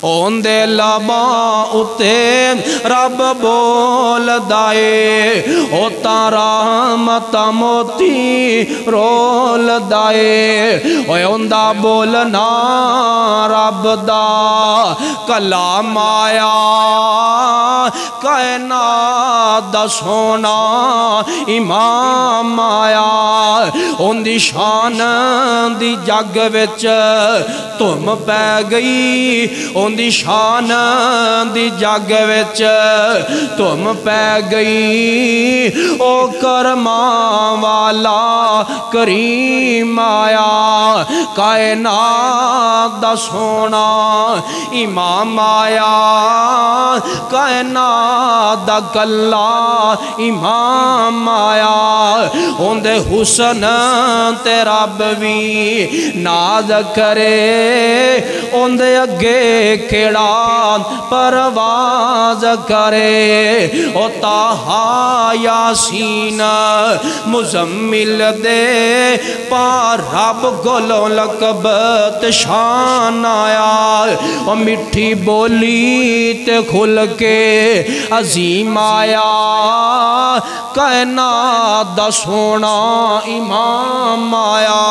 اوندے لباں اتے رب بول دائے او رحمت موتی رول دائے اوندہ بولنا رب دا کلام آیا کائنات دا سونا امام آیا اوندی شان دی جگ وچ تم پہ گئی اوندی شان دی جگ وچ تم پہ گئی او کرماں والا کریم آیا کائنات دا سونا امام آیا کائنات دا کلا امام آیا اوندے حسن تے رب وی ناز کرے اوندے اگے کیڑا پرواز کرے او طٰہٰ یاسین مزمل دے پار رب گلوں لقبت شان آیا او مٹھی بولی تے کھل کے عظیم آیا کائنات دا سونا امام آیا